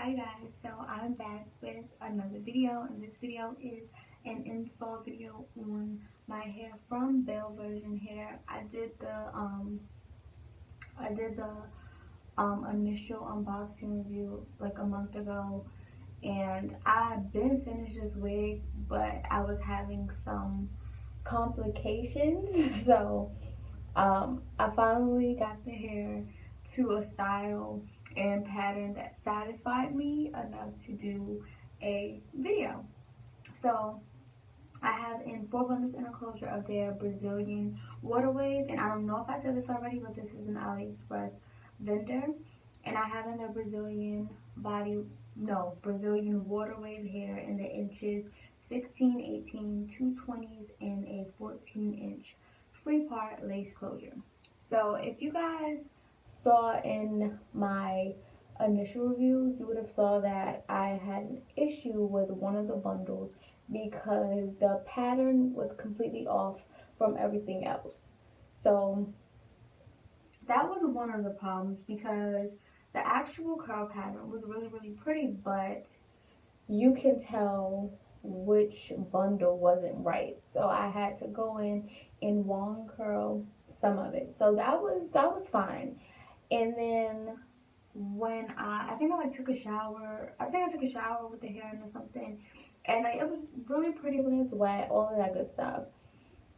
Hi guys, so I'm back with another video, and this video is an install video on my hair from Bele version hair. I did the initial unboxing review like a month ago, and I've been finished this wig, but I was having some complications. So I finally got the hair to a style and pattern that satisfied me enough to do a video. So I have in 4 bundles in a closure of their Brazilian water wave, and I don't know if I said this already, but this is an Aliexpress vendor, and I have in their Brazilian water wave hair in the inches 16, 18, 220s, and a 14-inch free part lace closure. So if you guys saw in my initial review, you would have saw that I had an issue with one of the bundles because the pattern was completely off from everything else. So that was one of the problems, because the actual curl pattern was really pretty, but you can tell which bundle wasn't right. So I had to go in and wong curl some of it. So that was fine. And then when I think I like took a shower. I think I took a shower with the hair in or something, and like, it was really pretty when it's wet, all of that good stuff.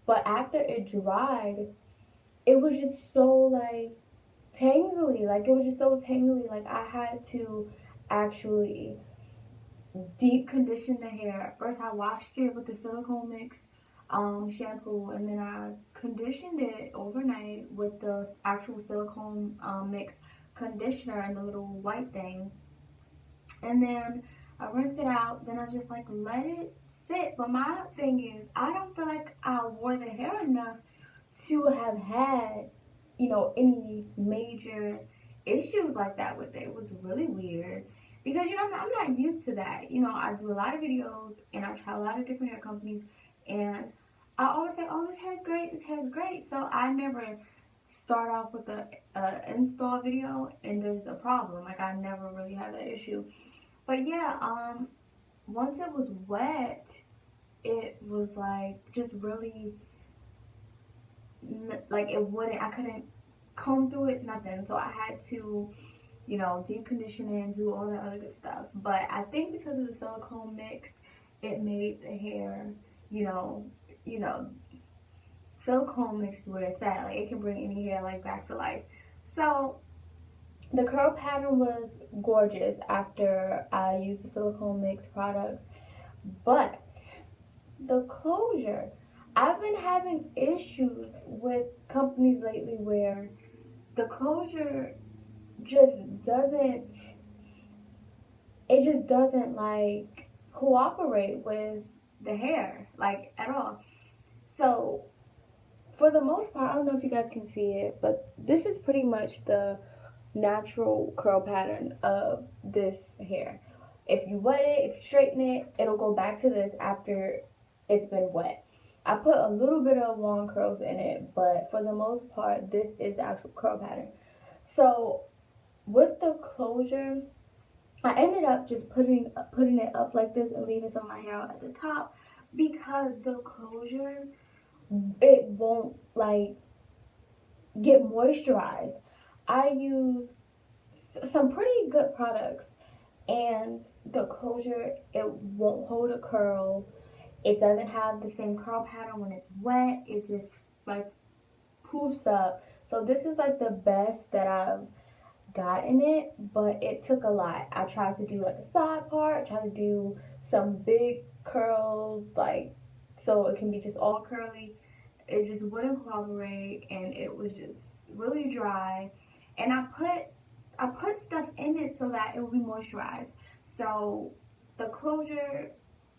But after it dried, it was just so like tangly. Like it was just so tangly. Like I had to actually deep condition the hair. First I washed it with the silicone mix shampoo, and then I conditioned it overnight with the actual silicone mix conditioner and the little white thing, and then I rinsed it out. Then I just like let it sit. But my thing is, I don't feel like I wore the hair enough to have had, any major issues like that with it. It was really weird because I'm not used to that. I do a lot of videos and I try a lot of different hair companies, and I always say, "Oh, this hair is great. This hair is great." So I never start off with a install video and there's a problem. Like I never really had that issue. But yeah, once it was wet, it was like just really like it wouldn't. I couldn't comb through it, nothing. So I had to, deep condition it and do all that other good stuff. But I think because of the silicone mix, it made the hair, you know, you know, silicone mix is where it's at. Like it can bring any hair like back to life. So the curl pattern was gorgeous after I used the silicone mix products, but the closure, I've been having issues with companies lately where the closure just doesn't, it just doesn't like cooperate with the hair like at all. So for the most part, I don't know if you guys can see it, but this is pretty much the natural curl pattern of this hair. If you wet it, if you straighten it, it'll go back to this after it's been wet. I put a little bit of long curls in it, but for the most part, this is the actual curl pattern. So with the closure, I ended up just putting it up like this and leaving some of my hair out at the top, because the closure, it won't like get moisturized. I use some pretty good products, and the closure, it won't hold a curl. It doesn't have the same curl pattern when it's wet. It just like poofs up. So this is like the best that I've gotten it, but it took a lot. I tried to do like a side part, tried to do some big curls, like so it can be just all curly. It just wouldn't cooperate, and it was just really dry. And I put stuff in it so that it would be moisturized. So the closure,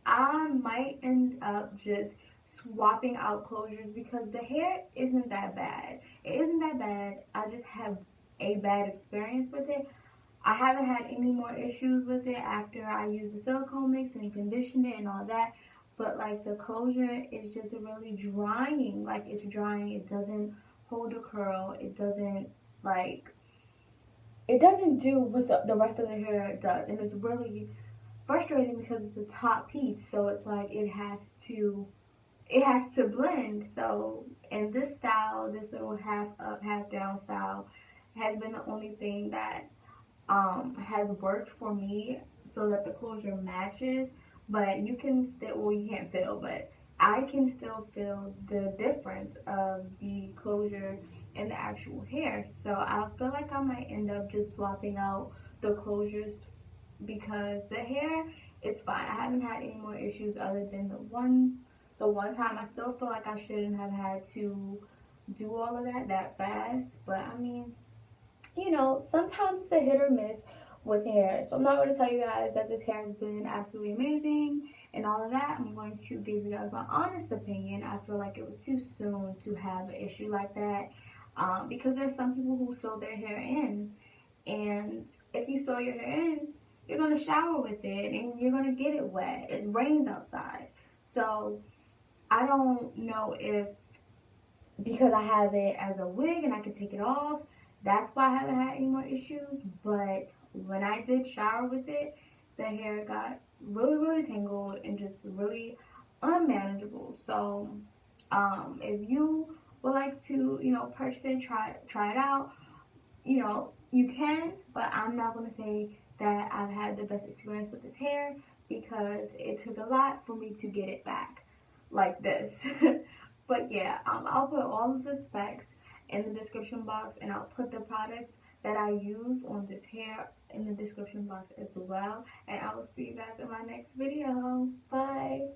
I might end up just swapping out closures, because the hair isn't that bad. It isn't that bad. I just have a bad experience with it. I haven't had any more issues with it after I used the silicone mix and conditioned it and all that. But like the closure is just really drying. Like it's drying. It doesn't hold a curl. It doesn't like it doesn't do what the rest of the hair does, and it's really frustrating because it's a top piece, so it's like it has to blend. So in this style, this little half up, half down style has been the only thing that has worked for me so that the closure matches. But you can still, well, you can't feel, but I can still feel the difference of the closure and the actual hair. So I feel like I might end up just swapping out the closures because the hair is fine. I haven't had any more issues other than the one time. I still feel like I shouldn't have had to do all of that fast, but I mean, sometimes it's a hit or miss with hair. So I'm not going to tell you guys that this hair has been absolutely amazing and all of that. I'm going to give you guys my honest opinion. I feel like it was too soon to have an issue like that, because there's some people who sew their hair in, and if you sew your hair in, you're going to shower with it and you're going to get it wet. It rains outside. So I don't know if because I have it as a wig and I can take it off, that's why I haven't had any more issues. But when I did shower with it, the hair got really, really tangled and just really unmanageable. So, if you would like to, purchase it, try it out, you can. But I'm not gonna say that I've had the best experience with this hair because it took a lot for me to get it back like this. But yeah, I'll put all of the specs in the description box, and I'll put the products that I use on this hair in the description box as well. And I will see you guys in my next video. Bye.